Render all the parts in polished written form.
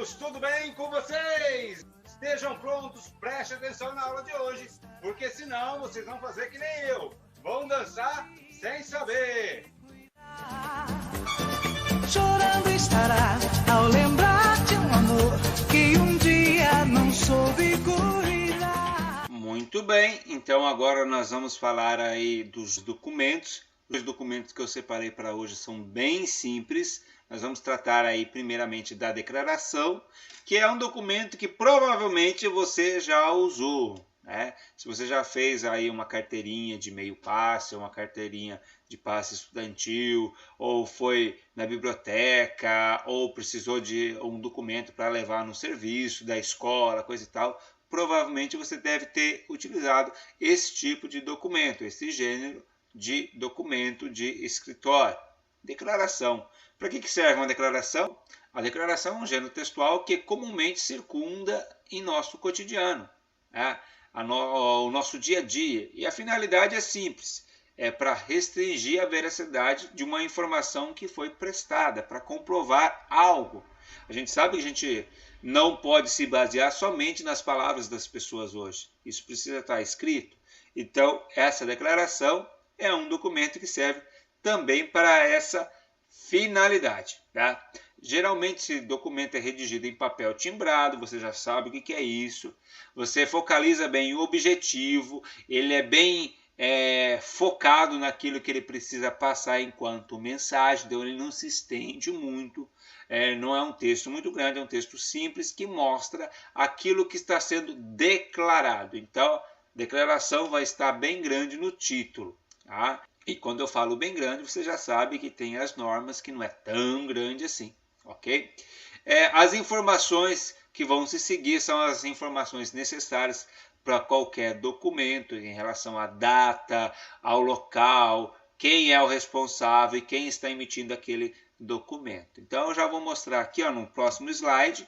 alunos, tudo bem com vocês? Estejam prontos, prestem atenção na aula de hoje, porque senão vocês vão fazer que nem eu. Vão dançar sem saber. Chorando estará ao lembrar de um amor que um dia não soube cuidar. Muito bem, então agora nós vamos falar aí dos documentos. Os documentos que eu separei para hoje são bem simples. Nós vamos tratar aí primeiramente da declaração, que é um documento que provavelmente você já usou, né? Se você já fez aí uma carteirinha de meio passe, uma carteirinha de passe estudantil, ou foi na biblioteca, ou precisou de um documento para levar no serviço da escola, coisa e tal, provavelmente você deve ter utilizado esse tipo de documento, esse gênero de documento de escritório. Declaração. Para que serve uma declaração? A declaração é um gênero textual que comumente circunda em nosso cotidiano, né? O nosso dia a dia. E a finalidade é simples, é para restringir a veracidade de uma informação que foi prestada, para comprovar algo. A gente sabe que a gente não pode se basear somente nas palavras das pessoas hoje. Isso precisa estar escrito. Então, essa declaração é um documento que serve também para essa finalidade, tá? Geralmente esse documento é redigido em papel timbrado, você já sabe o que é isso. Você focaliza bem o objetivo, ele é bem focado naquilo que ele precisa passar enquanto mensagem, então ele não se estende muito, não é um texto muito grande, é um texto simples que mostra aquilo que está sendo declarado. Então, declaração vai estar bem grande no título, tá? E quando eu falo bem grande, você já sabe que tem as normas que não é tão grande assim, ok? As informações que vão se seguir são as informações necessárias para qualquer documento em relação à data, ao local, quem é o responsável e quem está emitindo aquele documento. Então eu já vou mostrar aqui, ó, no próximo slide,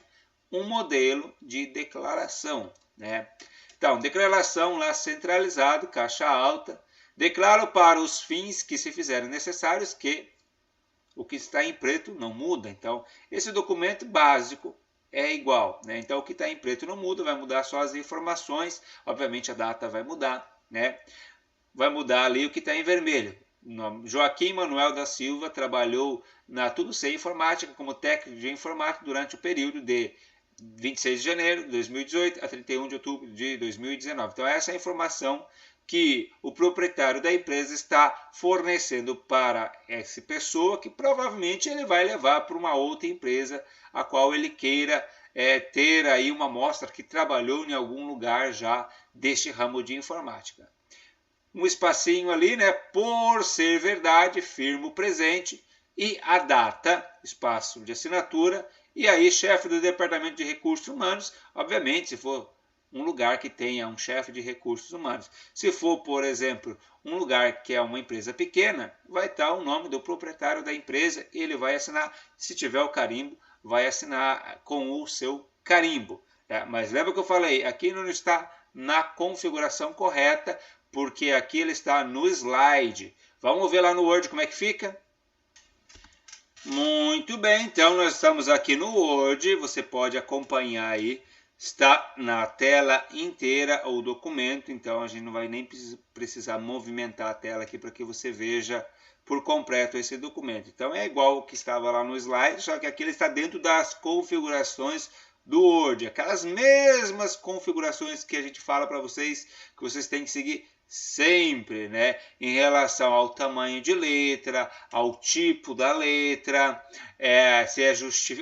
um modelo de declaração, né? Então, declaração lá centralizado, caixa alta. Declaro para os fins que se fizerem necessários que o que está em preto não muda. Então, esse documento básico é igual, né? Então, o que está em preto não muda, vai mudar só as informações. Obviamente, a data vai mudar, né? Vai mudar ali o que está em vermelho. Joaquim Manuel da Silva trabalhou na Tudo Sei Informática como técnico de informática durante o período de 26 de janeiro de 2018 a 31 de outubro de 2019. Então, essa é a informação que o proprietário da empresa está fornecendo para essa pessoa, que provavelmente ele vai levar para uma outra empresa a qual ele queira ter aí uma amostra que trabalhou em algum lugar já deste ramo de informática. Um espacinho ali, né? Por ser verdade, firma o presente e a data, espaço de assinatura, e aí chefe do departamento de recursos humanos, obviamente, se for um lugar que tenha um chefe de recursos humanos. Se for, por exemplo, um lugar que é uma empresa pequena, vai estar o nome do proprietário da empresa, ele vai assinar, se tiver o carimbo, vai assinar com o seu carimbo. Mas lembra que eu falei, aqui não está na configuração correta, porque aqui ele está no slide. Vamos ver lá no Word como é que fica? Muito bem, então nós estamos aqui no Word, você pode acompanhar aí. Está na tela inteira o documento, então a gente não vai nem precisar movimentar a tela aqui para que você veja por completo esse documento. Então é igual o que estava lá no slide, só que aqui ele está dentro das configurações do Word. Aquelas mesmas configurações que a gente fala para vocês, que vocês têm que seguir sempre, né? Em relação ao tamanho de letra, ao tipo da letra, se é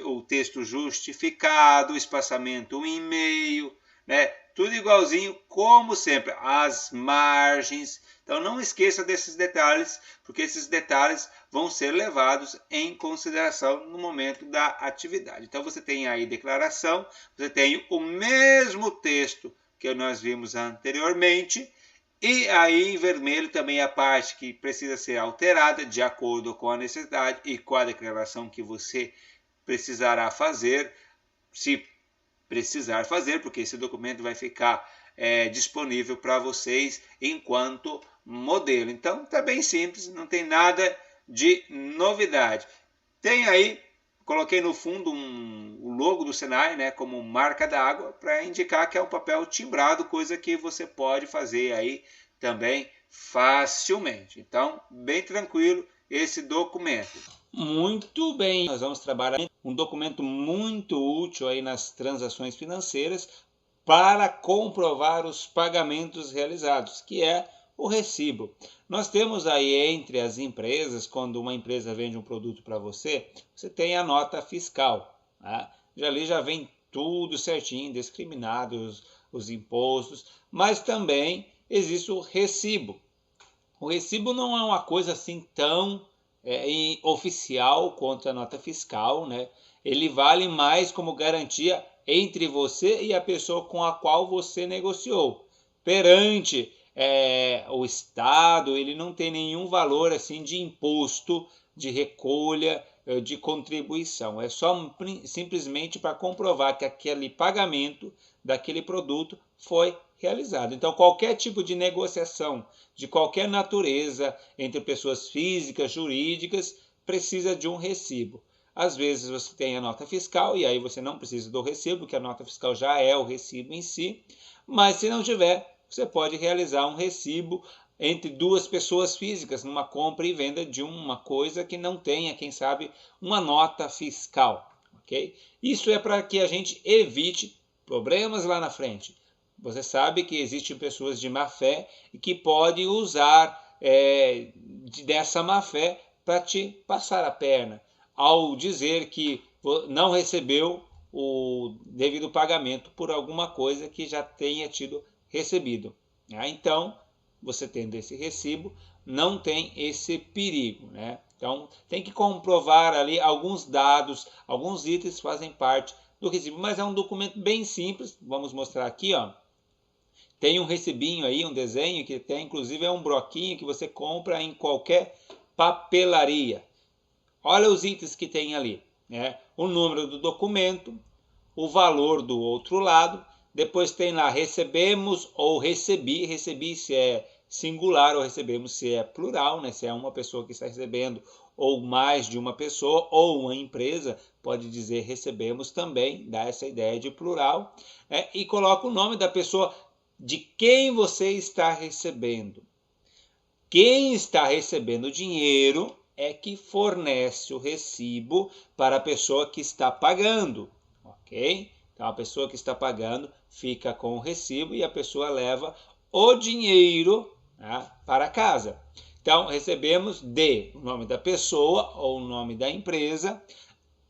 o texto justificado, o espaçamento em meio, né? Tudo igualzinho, como sempre, as margens. Então não esqueça desses detalhes, porque esses detalhes vão ser levados em consideração no momento da atividade. Então você tem aí declaração, você tem o mesmo texto que nós vimos anteriormente, e aí em vermelho também a parte que precisa ser alterada de acordo com a necessidade e com a declaração que você precisará fazer, se precisar fazer, porque esse documento vai ficar disponível para vocês enquanto modelo. Então está bem simples, não tem nada de novidade. Tem aí Coloquei no fundo o logo do Senai, né, como marca d'água, para indicar que é um papel timbrado, coisa que você pode fazer aí também facilmente. Então, bem tranquilo esse documento. Muito bem, nós vamos trabalhar um documento muito útil aí nas transações financeiras para comprovar os pagamentos realizados, que é o recibo. Nós temos aí entre as empresas, quando uma empresa vende um produto para você, você tem a nota fiscal. Tá? Ali já vem tudo certinho, discriminados os impostos, mas também existe o recibo. O recibo não é uma coisa assim tão oficial quanto a nota fiscal, né? Ele vale mais como garantia entre você e a pessoa com a qual você negociou. Perante o Estado, ele não tem nenhum valor assim de imposto, de recolha, de contribuição. É só simplesmente para comprovar que aquele pagamento daquele produto foi realizado. Então, qualquer tipo de negociação de qualquer natureza entre pessoas físicas, jurídicas, precisa de um recibo. Às vezes você tem a nota fiscal e aí você não precisa do recibo, porque a nota fiscal já é o recibo em si, mas se não tiver, você pode realizar um recibo entre duas pessoas físicas numa compra e venda de uma coisa que não tenha, quem sabe, uma nota fiscal, ok? Isso é para que a gente evite problemas lá na frente. Você sabe que existem pessoas de má fé e que podem usar dessa má fé para te passar a perna, ao dizer que não recebeu o devido pagamento por alguma coisa que já tenha tido recebido. Então, você tendo esse recibo, não tem esse perigo, né? Então, tem que comprovar ali alguns dados, alguns itens fazem parte do recibo, mas é um documento bem simples. Vamos mostrar aqui, ó. Tem um recibinho aí, um desenho, que tem, inclusive é um bloquinho que você compra em qualquer papelaria. Olha os itens que tem ali, né? O número do documento, o valor do outro lado, depois tem lá recebemos ou recebi, recebi se é singular ou recebemos se é plural, né? Se é uma pessoa que está recebendo ou mais de uma pessoa ou uma empresa, pode dizer recebemos também, dá essa ideia de plural, e coloca o nome da pessoa de quem você está recebendo. Quem está recebendo o dinheiro é que fornece o recibo para a pessoa que está pagando, ok? Então a pessoa que está pagando fica com o recibo e a pessoa leva o dinheiro, tá, para casa. Então recebemos o nome da pessoa ou o nome da empresa,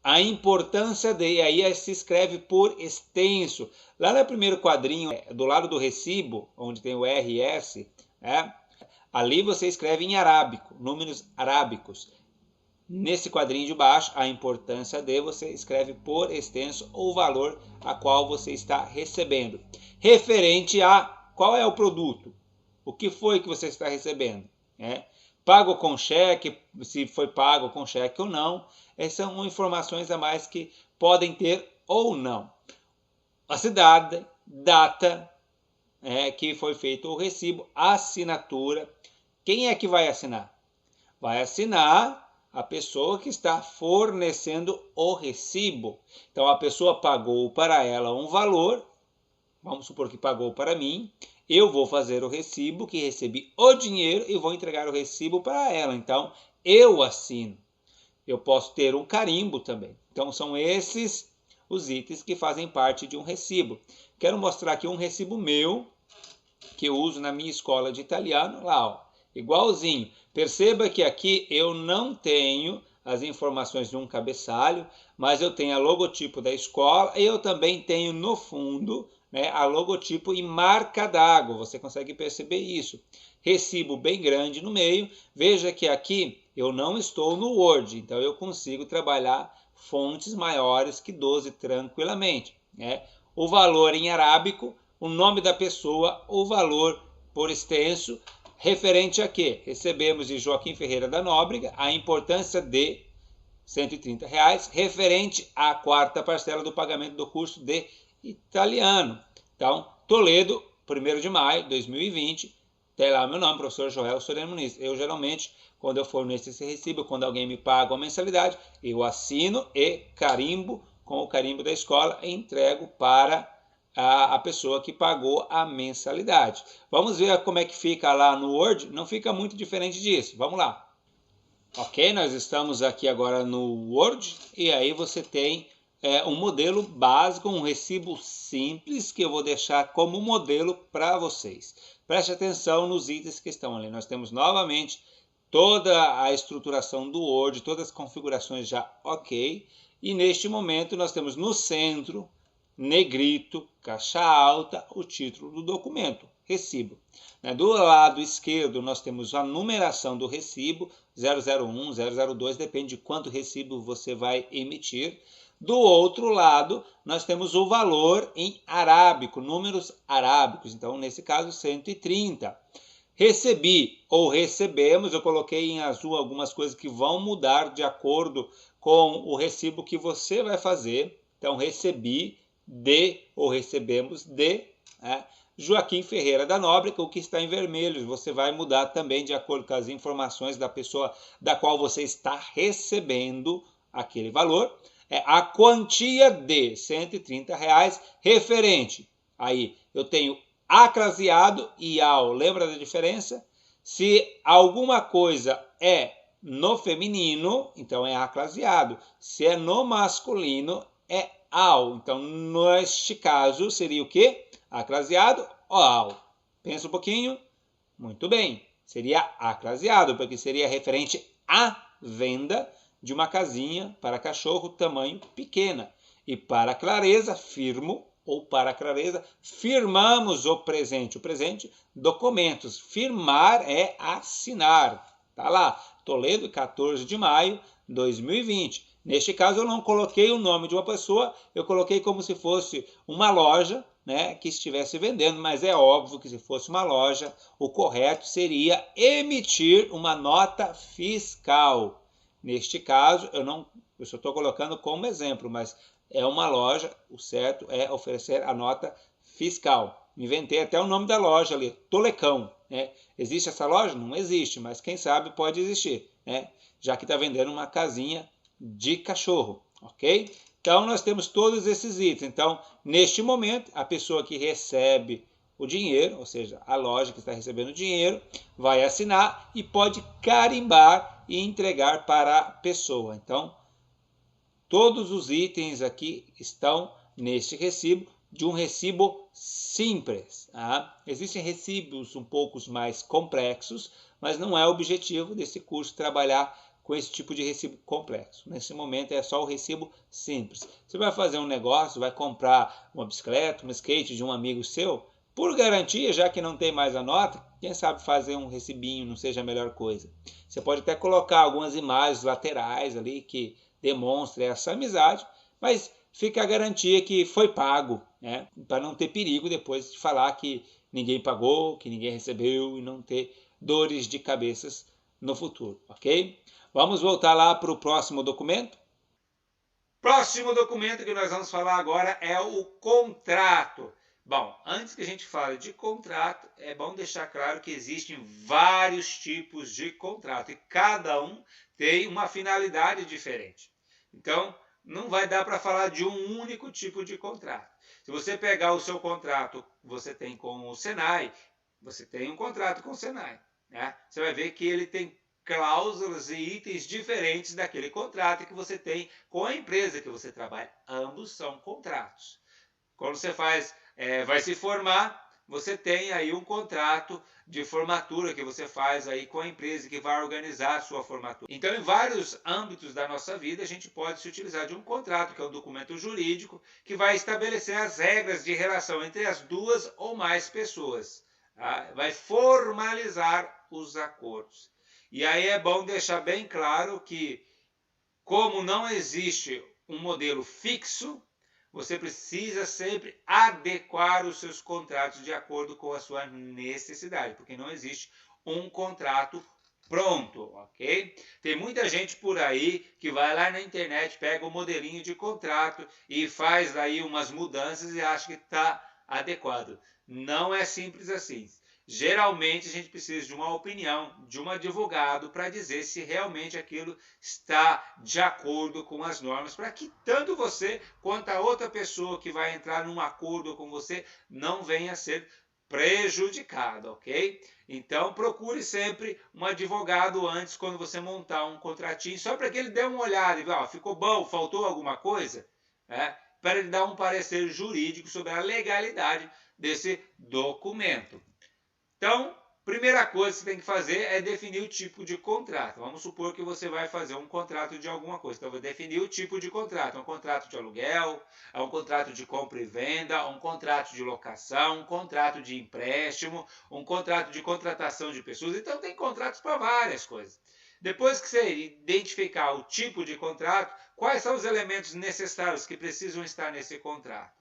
a importância de, aí se escreve por extenso. Lá no primeiro quadrinho, do lado do recibo, onde tem o RS, ali você escreve em arábico, números arábicos. Nesse quadrinho de baixo, a importância de, você escreve por extenso o valor a qual você está recebendo. Referente a qual é o produto, o que foi que você está recebendo. Pago com cheque, se foi pago com cheque ou não. Essas são informações a mais que podem ter ou não. A cidade, data que foi feito o recibo, assinatura. Quem é que vai assinar? Vai assinar a pessoa que está fornecendo o recibo. Então a pessoa pagou para ela um valor, vamos supor que pagou para mim, eu vou fazer o recibo, que recebi o dinheiro e vou entregar o recibo para ela. Então eu assino. Eu posso ter um carimbo também. Então são esses os itens que fazem parte de um recibo. Quero mostrar aqui um recibo meu, que eu uso na minha escola de italiano, lá, ó, igualzinho. Perceba que aqui eu não tenho as informações de um cabeçalho, mas eu tenho a logotipo da escola e eu também tenho no fundo, a logotipo e marca d'água. Você consegue perceber isso. Recibo bem grande no meio. Veja que aqui eu não estou no Word, então eu consigo trabalhar fontes maiores que 12 tranquilamente. O valor em arábico, o nome da pessoa, o valor por extenso, referente a quê? Recebemos de Joaquim Ferreira da Nóbrega, a importância de R$ 130, referente à quarta parcela do pagamento do curso de italiano. Então, Toledo, 1º de maio de 2020, tem lá meu nome, professor Joel Soriano Muniz. Eu geralmente, quando eu forneço esse recibo, quando alguém me paga uma mensalidade, eu assino e carimbo com o carimbo da escola e entrego para a pessoa que pagou a mensalidade. Vamos ver como é que fica lá no Word? Não fica muito diferente disso. Vamos lá. Ok, nós estamos aqui agora no Word e aí você tem um modelo básico, um recibo simples que eu vou deixar como modelo para vocês. Preste atenção nos itens que estão ali. Nós temos novamente toda a estruturação do Word, todas as configurações já ok. E neste momento nós temos no centro, negrito, caixa alta, o título do documento, recibo. Do lado esquerdo nós temos a numeração do recibo, 001, 002, depende de quanto recibo você vai emitir. Do outro lado, nós temos o valor em arábico, números arábicos, então nesse caso 130. Recebi ou recebemos, eu coloquei em azul algumas coisas que vão mudar de acordo com o recibo que você vai fazer. Então recebi de ou recebemos de Joaquim Ferreira da Nóbrega, o que está em vermelho. Você vai mudar também de acordo com as informações da pessoa da qual você está recebendo aquele valor. A quantia de R$130 referente. Aí eu tenho acraseado e ao. Lembra da diferença? Se alguma coisa é no feminino, então é acraseado. Se é no masculino, é ao. Então, neste caso, seria o quê? Acraseado ou ao? Pensa um pouquinho. Muito bem. Seria acraseado, porque seria referente à venda de uma casinha para cachorro tamanho pequena. E para clareza, firmo, ou para clareza, firmamos o presente. O presente, documentos. Firmar é assinar. Tá lá, Toledo, 14 de maio de 2020. Neste caso, eu não coloquei o nome de uma pessoa, eu coloquei como se fosse uma loja, que estivesse vendendo, mas é óbvio que se fosse uma loja, o correto seria emitir uma nota fiscal. Neste caso, eu só estou colocando como exemplo, mas é uma loja, o certo é oferecer a nota fiscal. Inventei até o nome da loja ali, Tolecão. Existe essa loja? Não existe, mas quem sabe pode existir, já que está vendendo uma casinha de cachorro, ok? Então, nós temos todos esses itens. Então, neste momento, a pessoa que recebe o dinheiro, ou seja, a loja que está recebendo o dinheiro, vai assinar e pode carimbar e entregar para a pessoa. Então, todos os itens aqui estão neste recibo, de um recibo simples. Existem recibos um pouco mais complexos, mas não é o objetivo desse curso trabalhar com esse tipo de recibo complexo. Nesse momento é só o recibo simples. Você vai fazer um negócio, vai comprar uma bicicleta, um skate de um amigo seu, por garantia, já que não tem mais a nota, quem sabe fazer um recibinho não seja a melhor coisa. Você pode até colocar algumas imagens laterais ali que demonstrem essa amizade, mas fica a garantia que foi pago, para não ter perigo depois de falar que ninguém pagou, que ninguém recebeu e não ter dores de cabeças no futuro, ok? Vamos voltar lá para o próximo documento? Próximo documento que nós vamos falar agora é o contrato. Bom, antes que a gente fale de contrato, é bom deixar claro que existem vários tipos de contrato e cada um tem uma finalidade diferente. Então, não vai dar para falar de um único tipo de contrato. Se você pegar o seu contrato que você tem com o Senai, você tem um contrato com o Senai. Você vai ver que ele tem cláusulas e itens diferentes daquele contrato que você tem com a empresa que você trabalha. Ambos são contratos. Quando você vai se formar, você tem aí um contrato de formatura que você faz aí com a empresa que vai organizar a sua formatura. Então, em vários âmbitos da nossa vida, a gente pode se utilizar de um contrato, que é um documento jurídico, que vai estabelecer as regras de relação entre as duas ou mais pessoas. Vai formalizar os acordos. E aí é bom deixar bem claro que, como não existe um modelo fixo, você precisa sempre adequar os seus contratos de acordo com a sua necessidade, porque não existe um contrato pronto, ok? Tem muita gente por aí que vai lá na internet, pega o modelinho de contrato e faz aí umas mudanças e acha que está adequado. Não é simples assim. geralmente a gente precisa de uma opinião de um advogado para dizer se realmente aquilo está de acordo com as normas, para que tanto você quanto a outra pessoa que vai entrar num acordo com você não venha a ser prejudicado, ok? Então procure sempre um advogado antes, quando você montar um contratinho, só para que ele dê uma olhada e veja, ficou bom, faltou alguma coisa, né? Para ele dar um parecer jurídico sobre a legalidade desse documento. Então, primeira coisa que você tem que fazer é definir o tipo de contrato. Vamos supor que você vai fazer um contrato de alguma coisa. Então, vou definir o tipo de contrato. É um contrato de aluguel, é um contrato de compra e venda, um contrato de locação, um contrato de empréstimo, um contrato de contratação de pessoas. Então, tem contratos para várias coisas. Depois que você identificar o tipo de contrato, quais são os elementos necessários que precisam estar nesse contrato?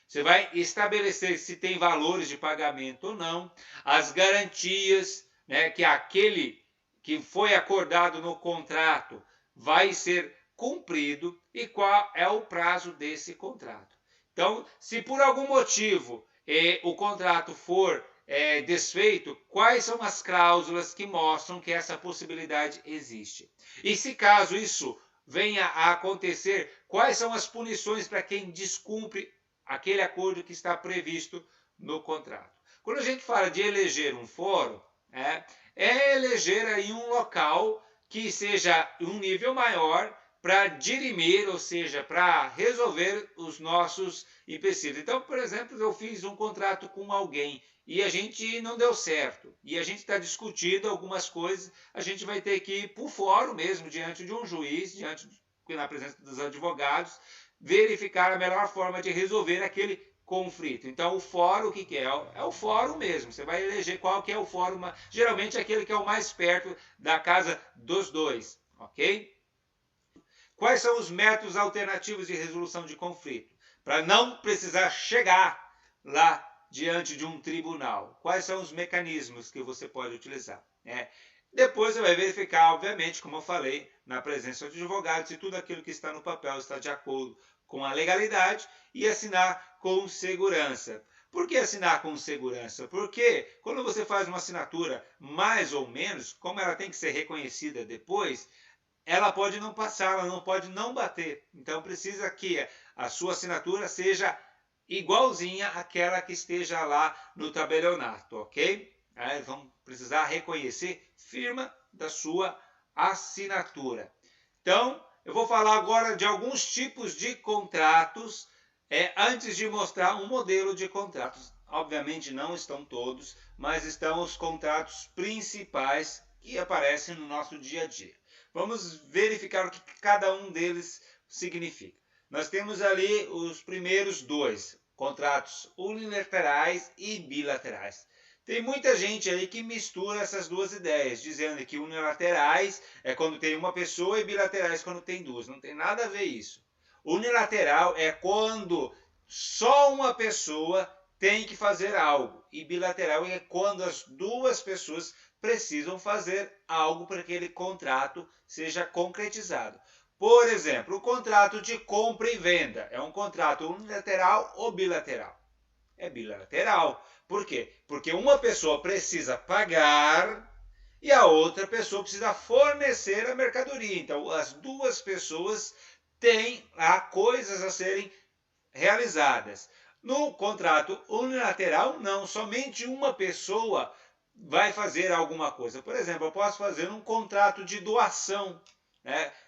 Você vai estabelecer se tem valores de pagamento ou não, as garantias, né, que aquele que foi acordado no contrato vai ser cumprido e qual é o prazo desse contrato. Então, se por algum motivo o contrato for desfeito, quais são as cláusulas que mostram que essa possibilidade existe? E se caso isso venha a acontecer, quais são as punições para quem descumpre aquele acordo que está previsto no contrato? Quando a gente fala de eleger um fórum, é eleger aí um local que seja um nível maior para dirimir, ou seja, para resolver os nossos empecilhos. Então, por exemplo, eu fiz um contrato com alguém e a gente não deu certo, e a gente está discutindo algumas coisas, a gente vai ter que ir para o fórum mesmo, diante de um juiz, na presença dos advogados, verificar a melhor forma de resolver aquele conflito. Então, o fórum, o que é? É o fórum mesmo. Você vai eleger qual que é o fórum, geralmente aquele que é o mais perto da casa dos dois, ok? Quais são os métodos alternativos de resolução de conflito? Para não precisar chegar lá diante de um tribunal. Quais são os mecanismos que você pode utilizar? Depois você vai verificar, obviamente, como eu falei, na presença de advogados, se tudo aquilo que está no papel está de acordo com a legalidade e assinar com segurança. Por que assinar com segurança? Porque quando você faz uma assinatura mais ou menos, como ela tem que ser reconhecida depois, ela pode não passar, ela não pode não bater. Então precisa que a sua assinatura seja igualzinha àquela que esteja lá no tabelionato, ok? Eles vão precisar reconhecer firma da sua assinatura. Então, eu vou falar agora de alguns tipos de contratos, antes de mostrar um modelo de contratos. Obviamente não estão todos, mas estão os contratos principais que aparecem no nosso dia a dia. Vamos verificar o que cada um deles significa. Nós temos ali os primeiros dois, contratos unilaterais e bilaterais. Tem muita gente aí que mistura essas duas ideias, dizendo que unilaterais é quando tem uma pessoa e bilaterais quando tem duas. Não tem nada a ver isso. Unilateral é quando só uma pessoa tem que fazer algo. E bilateral é quando as duas pessoas precisam fazer algo para que aquele contrato seja concretizado. Por exemplo, o contrato de compra e venda é um contrato unilateral ou bilateral? É bilateral. Por quê? Porque uma pessoa precisa pagar e a outra pessoa precisa fornecer a mercadoria. Então, as duas pessoas têm coisas a serem realizadas. No contrato unilateral, não. Somente uma pessoa vai fazer alguma coisa. Por exemplo, eu posso fazer um contrato de doação,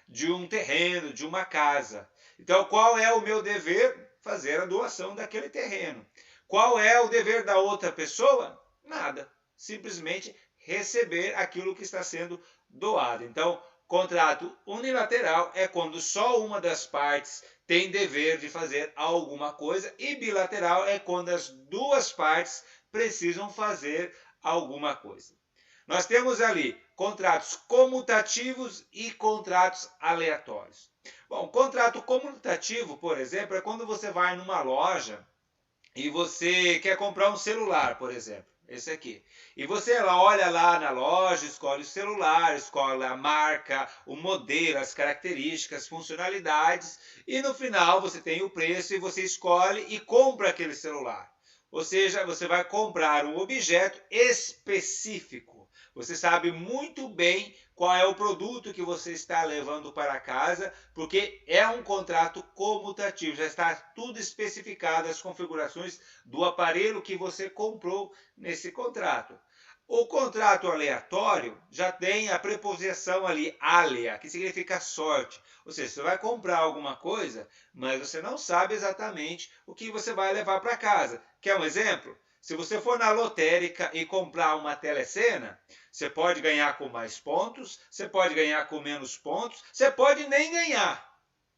de um terreno, de uma casa. Então, qual é o meu dever? Fazer a doação daquele terreno. Qual é o dever da outra pessoa? Nada. Simplesmente receber aquilo que está sendo doado. Então, contrato unilateral é quando só uma das partes tem dever de fazer alguma coisa, e bilateral é quando as duas partes precisam fazer alguma coisa. Nós temos ali contratos comutativos e contratos aleatórios. Bom, contrato comutativo, por exemplo, é quando você vai numa loja e você quer comprar um celular, por exemplo, esse aqui. E você olha lá na loja, escolhe o celular, escolhe a marca, o modelo, as características, funcionalidades, e no final você tem o preço e você escolhe e compra aquele celular. Ou seja, você vai comprar um objeto específico. Você sabe muito bem qual é o produto que você está levando para casa, porque é um contrato comutativo, já está tudo especificado, as configurações do aparelho que você comprou nesse contrato. O contrato aleatório já tem a preposição ali, alea, que significa sorte. Ou seja, você vai comprar alguma coisa, mas você não sabe exatamente o que você vai levar para casa. Quer um exemplo? Se você for na lotérica e comprar uma telecena, você pode ganhar com mais pontos, você pode ganhar com menos pontos, você pode nem ganhar.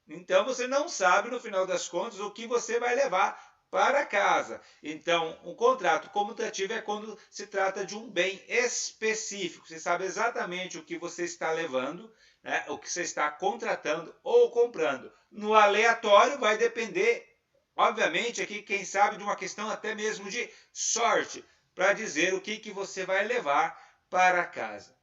Então você não sabe, no final das contas, o que você vai levar para casa. Então, um contrato comutativo é quando se trata de um bem específico. Você sabe exatamente o que você está levando, né, o que você está contratando ou comprando. No aleatório vai depender, obviamente, aqui, quem sabe, de uma questão até mesmo de sorte, para dizer o que você vai levar para casa.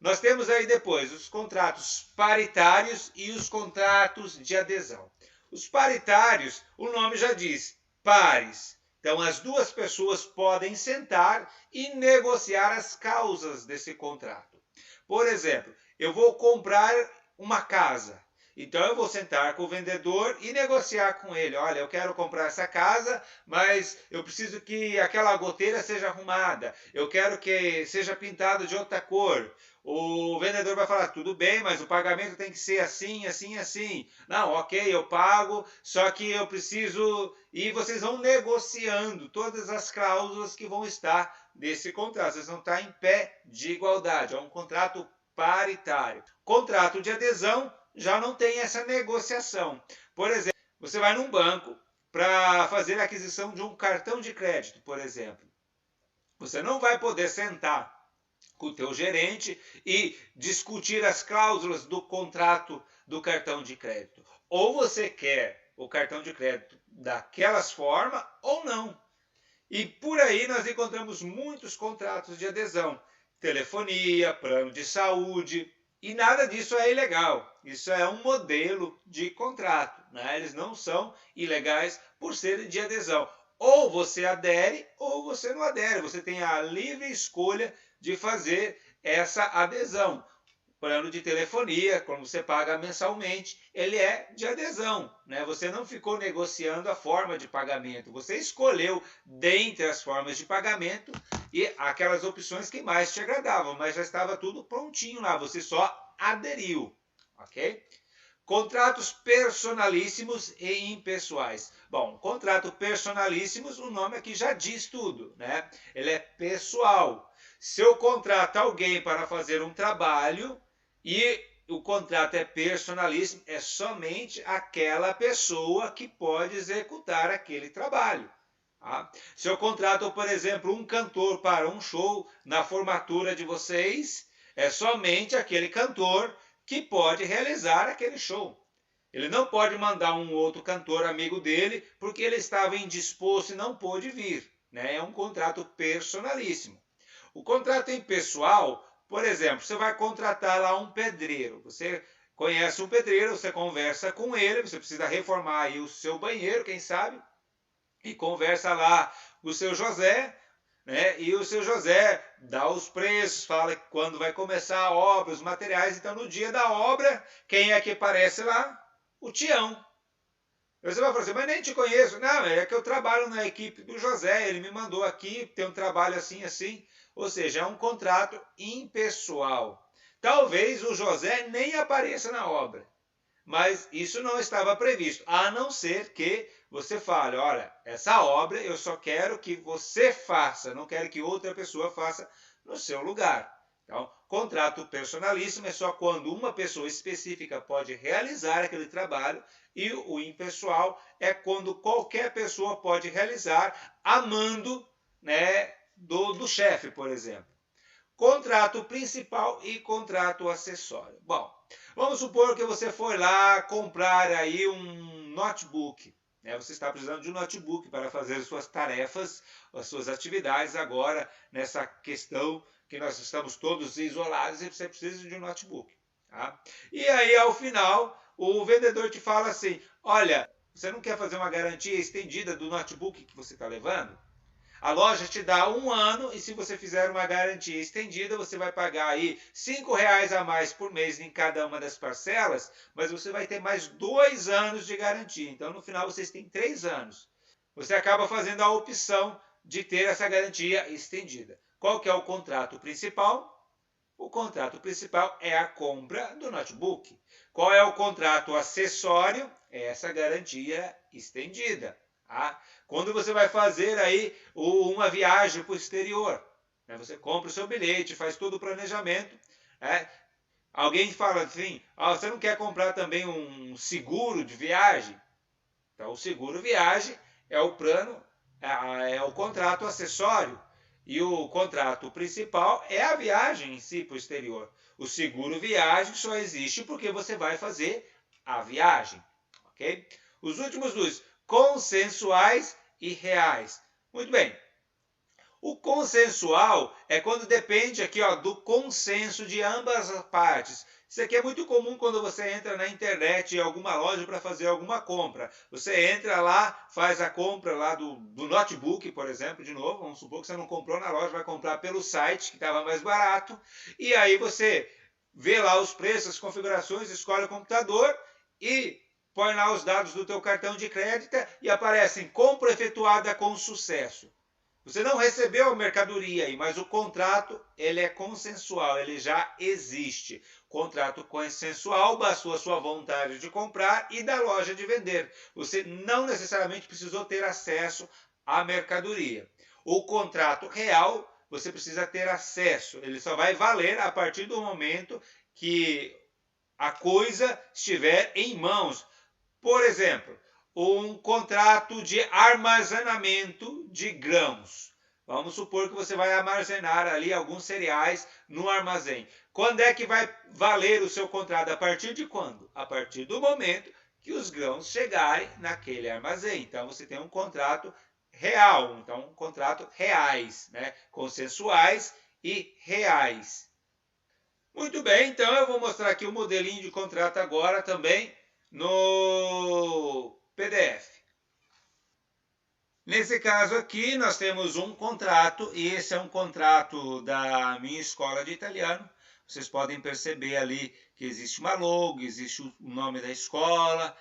Nós temos aí depois os contratos paritários e os contratos de adesão. Os paritários, o nome já diz, pares. Então, as duas pessoas podem sentar e negociar as causas desse contrato. Por exemplo, eu vou comprar uma casa. Então, eu vou sentar com o vendedor e negociar com ele. Olha, eu quero comprar essa casa, mas eu preciso que aquela goteira seja arrumada. Eu quero que seja pintado de outra cor. O vendedor vai falar, tudo bem, mas o pagamento tem que ser assim, assim, assim. Não, ok, eu pago, só que eu preciso... E vocês vão negociando todas as cláusulas que vão estar nesse contrato. Vocês vão estar em pé de igualdade. É um contrato paritário. Contrato de adesão já não tem essa negociação. Por exemplo, você vai num banco para fazer a aquisição de um cartão de crédito, por exemplo. Você não vai poder sentar com o teu gerente e discutir as cláusulas do contrato do cartão de crédito. Ou você quer o cartão de crédito daquelas formas ou não. E por aí nós encontramos muitos contratos de adesão. Telefonia, plano de saúde, e nada disso é ilegal. Isso é um modelo de contrato, né? Eles não são ilegais por serem de adesão. Ou você adere ou você não adere. Você tem a livre escolha de fazer essa adesão. Plano de telefonia, quando você paga mensalmente, ele é de adesão, né? Você não ficou negociando a forma de pagamento. Você escolheu dentre as formas de pagamento e aquelas opções que mais te agradavam, mas já estava tudo prontinho lá. Você só aderiu, ok? Contratos personalíssimos e impessoais. Bom, contrato personalíssimos, o nome aqui já diz tudo, né? Ele é pessoal. Se eu contrato alguém para fazer um trabalho e o contrato é personalíssimo, é somente aquela pessoa que pode executar aquele trabalho. Tá? Se eu contrato, por exemplo, um cantor para um show na formatura de vocês, é somente aquele cantor que pode realizar aquele show. Ele não pode mandar um outro cantor amigo dele porque ele estava indisposto e não pôde vir, né? É um contrato personalíssimo. O contrato impessoal, por exemplo, você vai contratar lá um pedreiro. Você conhece um pedreiro, você conversa com ele, você precisa reformar aí o seu banheiro, quem sabe, e conversa lá com o seu José, né? E o seu José dá os preços, fala quando vai começar a obra, os materiais. Então, no dia da obra, quem é que aparece lá? O Tião. Você vai falar assim, mas nem te conheço. Não, é que eu trabalho na equipe do José, ele me mandou aqui, tem um trabalho assim, assim. Ou seja, é um contrato impessoal. Talvez o José nem apareça na obra, mas isso não estava previsto, a não ser que você fale, olha, essa obra eu só quero que você faça, não quero que outra pessoa faça no seu lugar. Então, contrato personalíssimo é só quando uma pessoa específica pode realizar aquele trabalho, e o impessoal é quando qualquer pessoa pode realizar a mando, né, do chefe, por exemplo. Contrato principal e contrato acessório. Bom, vamos supor que você foi lá comprar aí um notebook. Né? Você está precisando de um notebook para fazer as suas tarefas, as suas atividades agora, nessa questão que nós estamos todos isolados e você precisa de um notebook. Tá? E aí, ao final, o vendedor te fala assim, olha, você não quer fazer uma garantia estendida do notebook que você está levando? A loja te dá 1 ano e se você fizer uma garantia estendida, você vai pagar aí R$ 5,00 a mais por mês em cada uma das parcelas, mas você vai ter mais 2 anos de garantia. Então, no final, vocês têm 3 anos. Você acaba fazendo a opção de ter essa garantia estendida. Qual que é o contrato principal? O contrato principal é a compra do notebook. Qual é o contrato acessório? É essa garantia estendida. Tá? Quando você vai fazer aí uma viagem para o exterior, né? Você compra o seu bilhete, faz todo o planejamento. Né? Alguém fala assim, você não quer comprar também um seguro de viagem? Então, o seguro viagem é o plano, é o contrato acessório. E o contrato principal é a viagem em si para o exterior. O seguro viagem só existe porque você vai fazer a viagem. Ok? Os últimos dois, consensuais e reais. Muito bem. O consensual é quando depende aqui, do consenso de ambas as partes. Isso aqui é muito comum quando você entra na internet em alguma loja para fazer alguma compra. Você entra lá, faz a compra lá do notebook, por exemplo, de novo. Vamos supor que você não comprou na loja, vai comprar pelo site, que estava mais barato. E aí você vê lá os preços, as configurações, escolhe o computador e põe lá os dados do teu cartão de crédito e aparecem compra efetuada com sucesso. Você não recebeu a mercadoria aí, mas o contrato ele é consensual, ele já existe. Contrato consensual bastou a sua vontade de comprar e da loja de vender. Você não necessariamente precisou ter acesso à mercadoria. O contrato real, você precisa ter acesso. Ele só vai valer a partir do momento que a coisa estiver em mãos. Por exemplo, um contrato de armazenamento de grãos. Vamos supor que você vai armazenar ali alguns cereais no armazém. Quando é que vai valer o seu contrato? A partir de quando? A partir do momento que os grãos chegarem naquele armazém. Então, você tem um contrato real, então um contrato reais, né? Consensuais e reais. Muito bem, então eu vou mostrar aqui o modelinho de contrato agora também no PDF. Nesse caso aqui, nós temos um contrato, e esse é um contrato da minha escola de italiano. Vocês podem perceber ali que existe uma logo, existe o nome da escola,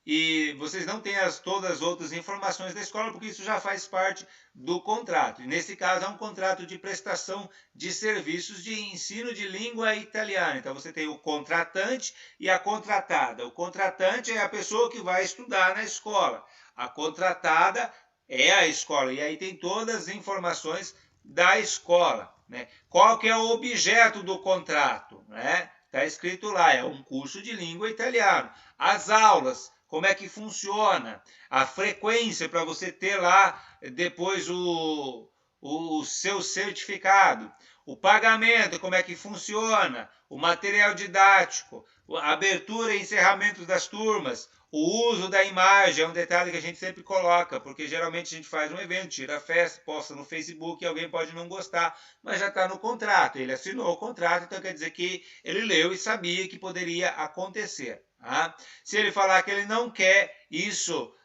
e vocês não têm todas as outras informações da escola, porque isso já faz parte do contrato. E nesse caso, é um contrato de prestação de serviços de ensino de língua italiana. Então, você tem o contratante e a contratada. O contratante é a pessoa que vai estudar na escola. A contratada é a escola. E aí tem todas as informações da escola. Né? Qual que é o objeto do contrato? Né? Está escrito lá, é um curso de língua italiana. As aulas, como é que funciona? A frequência para você ter lá depois o seu certificado. O pagamento, como é que funciona? O material didático, a abertura e encerramento das turmas, o uso da imagem, é um detalhe que a gente sempre coloca, porque geralmente a gente faz um evento, tira festa, posta no Facebook e alguém pode não gostar, mas já está no contrato, ele assinou o contrato, então quer dizer que ele leu e sabia que poderia acontecer. Tá? Se ele falar que ele não quer isso,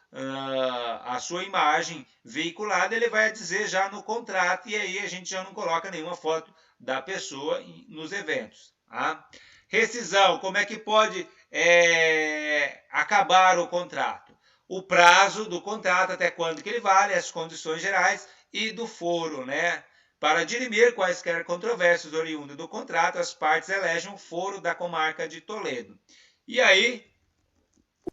a sua imagem veiculada, ele vai dizer já no contrato e aí a gente já não coloca nenhuma foto da pessoa nos eventos. Tá? Rescisão, como é que pode acabar o contrato? O prazo do contrato, até quando que ele vale, as condições gerais e do foro, né? Para dirimir quaisquer controvérsias oriundas do contrato, as partes elegem o foro da comarca de Toledo. E aí,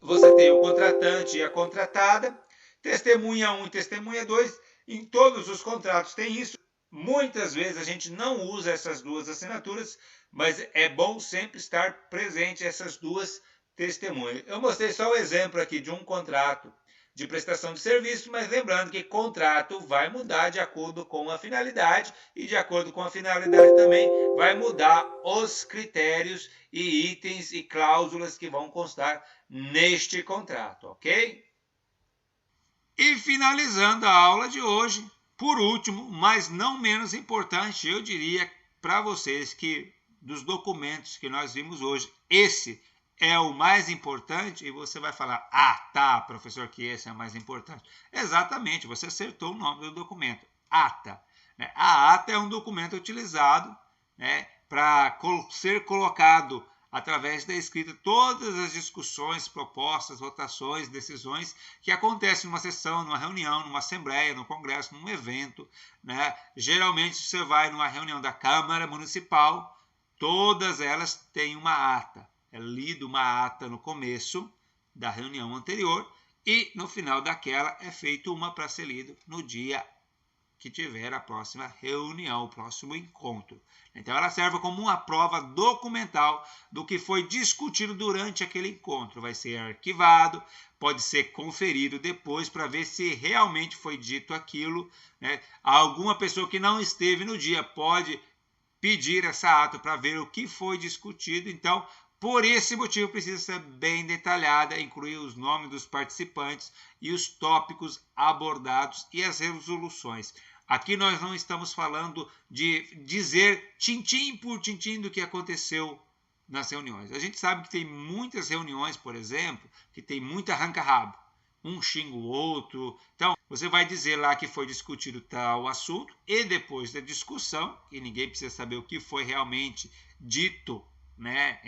você tem o contratante e a contratada, testemunha 1 e testemunha 2, em todos os contratos tem isso. Muitas vezes a gente não usa essas duas assinaturas, mas é bom sempre estar presente essas duas testemunhas. Eu mostrei só o exemplo aqui de um contrato de prestação de serviço, mas lembrando que contrato vai mudar de acordo com a finalidade e de acordo com a finalidade também vai mudar os critérios e itens e cláusulas que vão constar neste contrato, ok? E finalizando a aula de hoje, por último, mas não menos importante, eu diria para vocês que dos documentos que nós vimos hoje, esse é o mais importante, e você vai falar, tá, professor, que esse é o mais importante. Exatamente, você acertou o nome do documento. ata. Né? A ata é um documento utilizado, né, para ser colocado através da escrita todas as discussões, propostas, votações, decisões que acontecem numa sessão, numa reunião, numa assembleia, num congresso, num evento. Né? Geralmente você vai numa reunião da Câmara Municipal, todas elas têm uma ata. É lido uma ata no começo da reunião anterior e no final daquela é feito uma para ser lido no dia que tiver a próxima reunião, o próximo encontro. Então, ela serve como uma prova documental do que foi discutido durante aquele encontro. Vai ser arquivado, pode ser conferido depois para ver se realmente foi dito aquilo. Né? Alguma pessoa que não esteve no dia pode pedir essa ata para ver o que foi discutido. Então, por esse motivo, precisa ser bem detalhada, incluir os nomes dos participantes e os tópicos abordados e as resoluções. Aqui nós não estamos falando de dizer tintim por tintim do que aconteceu nas reuniões. A gente sabe que tem muitas reuniões, por exemplo, que tem muito arranca-rabo. Um xinga o outro. Então, você vai dizer lá que foi discutido tal assunto e depois da discussão, e ninguém precisa saber o que foi realmente dito, né,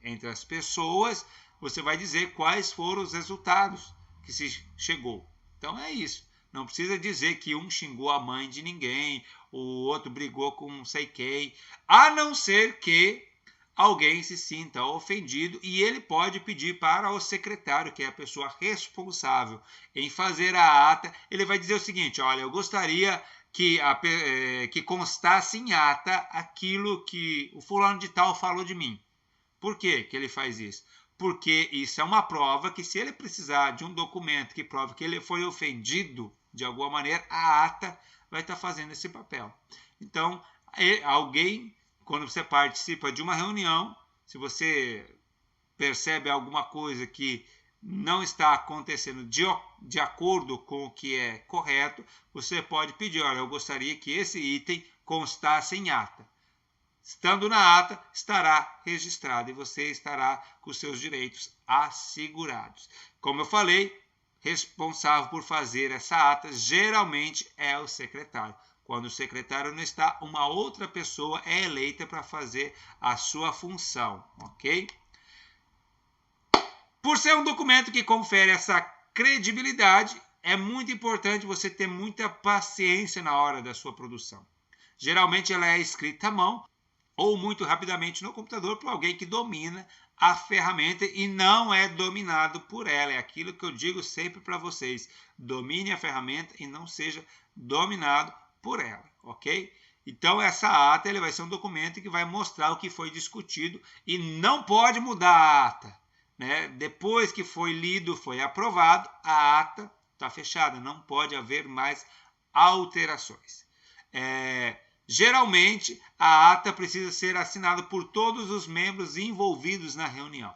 entre as pessoas, você vai dizer quais foram os resultados que se chegou. Então, é isso. Não precisa dizer que um xingou a mãe de ninguém, o outro brigou com não sei quem, a não ser que alguém se sinta ofendido e ele pode pedir para o secretário, que é a pessoa responsável em fazer a ata, ele vai dizer o seguinte: olha, eu gostaria que constasse em ata aquilo que o fulano de tal falou de mim. Por que ele faz isso? Porque isso é uma prova que, se ele precisar de um documento que prove que ele foi ofendido de alguma maneira, a ata vai estar fazendo esse papel. Então, alguém, quando você participa de uma reunião, se você percebe alguma coisa que não está acontecendo de acordo com o que é correto, você pode pedir: olha, eu gostaria que esse item constasse em ata. Estando na ata, estará registrado e você estará com os seus direitos assegurados. Como eu falei, responsável por fazer essa ata geralmente é o secretário. Quando o secretário não está, uma outra pessoa é eleita para fazer a sua função, ok? Por ser um documento que confere essa credibilidade, é muito importante você ter muita paciência na hora da sua produção. Geralmente ela é escrita à mão ou muito rapidamente no computador por alguém que domina a ferramenta e não é dominado por ela. É aquilo que eu digo sempre para vocês: domine a ferramenta e não seja dominado por ela, ok? Então, essa ata ele vai ser um documento que vai mostrar o que foi discutido e não pode mudar a ata. Né? Depois que foi lido, foi aprovado, a ata está fechada, não pode haver mais alterações. Geralmente, a ata precisa ser assinada por todos os membros envolvidos na reunião.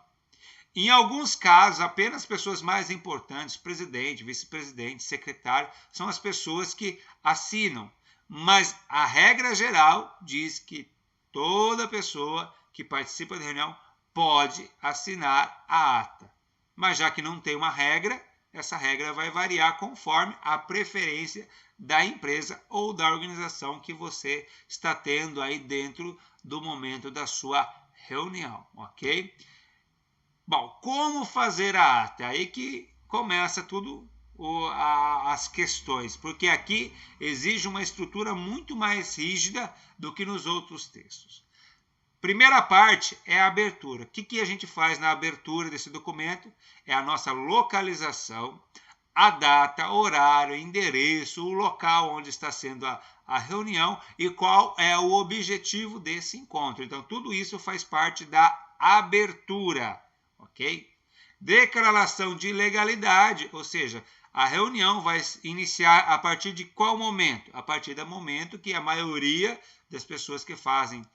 Em alguns casos, apenas pessoas mais importantes, presidente, vice-presidente, secretário, são as pessoas que assinam. Mas a regra geral diz que toda pessoa que participa da reunião pode assinar a ata. Mas já que não tem uma regra, essa regra vai variar conforme a preferência da empresa ou da organização que você está tendo aí dentro do momento da sua reunião, ok? Bom, como fazer a ata? É aí que começa tudo as questões, porque aqui exige uma estrutura muito mais rígida do que nos outros textos. Primeira parte é a abertura. O que a gente faz na abertura desse documento? É a nossa localização, a data, horário, endereço, o local onde está sendo a reunião e qual é o objetivo desse encontro. Então, tudo isso faz parte da abertura, ok? Declaração de legalidade, ou seja, a reunião vai iniciar a partir de qual momento? A partir do momento que a maioria das pessoas que fazem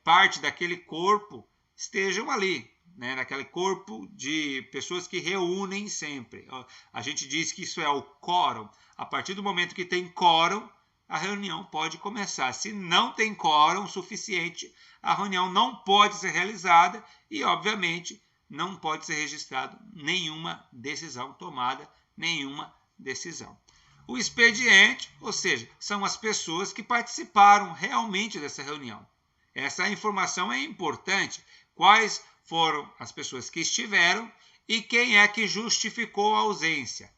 parte daquele corpo estejam ali, né? Naquele corpo de pessoas que reúnem sempre. A gente diz que isso é o quórum. A partir do momento que tem quórum, a reunião pode começar. Se não tem quórum suficiente, a reunião não pode ser realizada e, obviamente, não pode ser registrado nenhuma decisão tomada, nenhuma decisão. O expediente, ou seja, são as pessoas que participaram realmente dessa reunião. Essa informação é importante. Quais foram as pessoas que estiveram e quem é que justificou a ausência.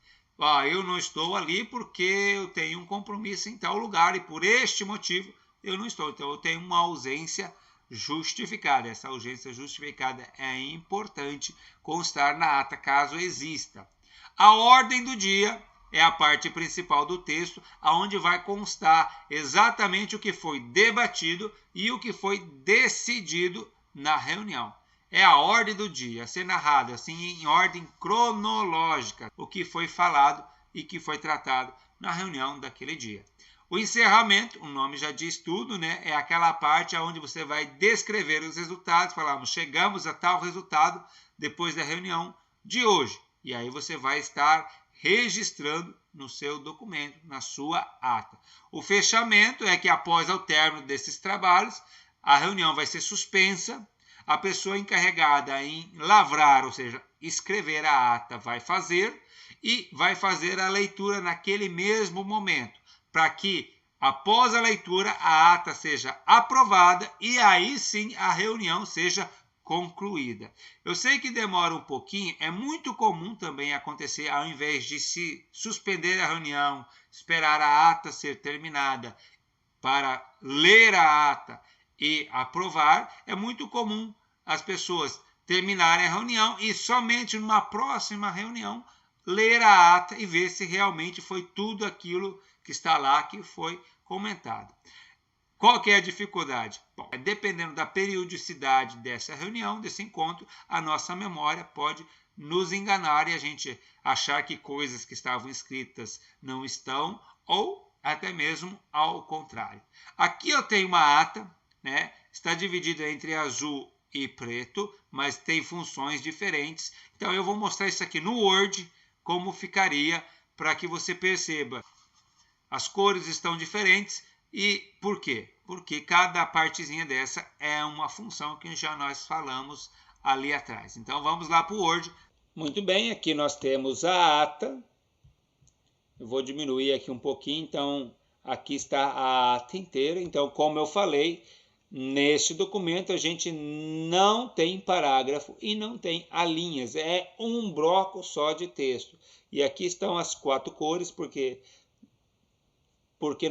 Eu não estou ali porque eu tenho um compromisso em tal lugar e por este motivo eu não estou. Então eu tenho uma ausência justificada. Essa ausência justificada é importante constar na ata, caso exista. A ordem do dia é a parte principal do texto, onde vai constar exatamente o que foi debatido e o que foi decidido na reunião. É a ordem do dia, a ser narrado assim em ordem cronológica, o que foi falado e que foi tratado na reunião daquele dia. O encerramento, o nome já diz tudo, né? É aquela parte onde você vai descrever os resultados, falamos, chegamos a tal resultado depois da reunião de hoje. E aí você vai estar registrando no seu documento, na sua ata. O fechamento é que após o término desses trabalhos, a reunião vai ser suspensa, a pessoa encarregada em lavrar, ou seja, escrever a ata, vai fazer e vai fazer a leitura naquele mesmo momento, para que após a leitura a ata seja aprovada e aí sim a reunião seja concluída. Eu sei que demora um pouquinho, é muito comum também acontecer, ao invés de se suspender a reunião, esperar a ata ser terminada para ler a ata e aprovar, é muito comum as pessoas terminarem a reunião e somente numa próxima reunião ler a ata e ver se realmente foi tudo aquilo que está lá que foi comentado. Qual que é a dificuldade? Bom, dependendo da periodicidade dessa reunião, desse encontro, a nossa memória pode nos enganar e a gente achar que coisas que estavam escritas não estão, ou até mesmo ao contrário. Aqui eu tenho uma ata, né? Está dividida entre azul e preto, mas tem funções diferentes. Então eu vou mostrar isso aqui no Word, como ficaria, para que você perceba. As cores estão diferentes. E por quê? Porque cada partezinha dessa é uma função que já nós falamos ali atrás. Então vamos lá para o Word. Muito bem, aqui nós temos a ata. Eu vou diminuir aqui um pouquinho, então aqui está a ata inteira. Então, como eu falei, neste documento a gente não tem parágrafo e não tem alíneas. É um bloco só de texto. E aqui estão as 4 cores, porque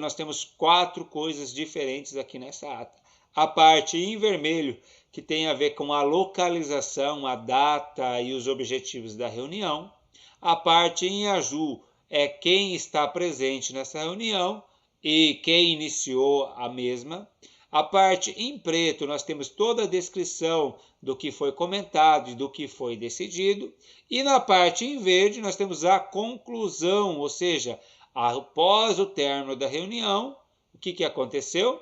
nós temos 4 coisas diferentes aqui nessa ata. A parte em vermelho, que tem a ver com a localização, a data e os objetivos da reunião. A parte em azul é quem está presente nessa reunião e quem iniciou a mesma. A parte em preto, nós temos toda a descrição do que foi comentado e do que foi decidido. E na parte em verde, nós temos a conclusão, ou seja, após o término da reunião, o que aconteceu?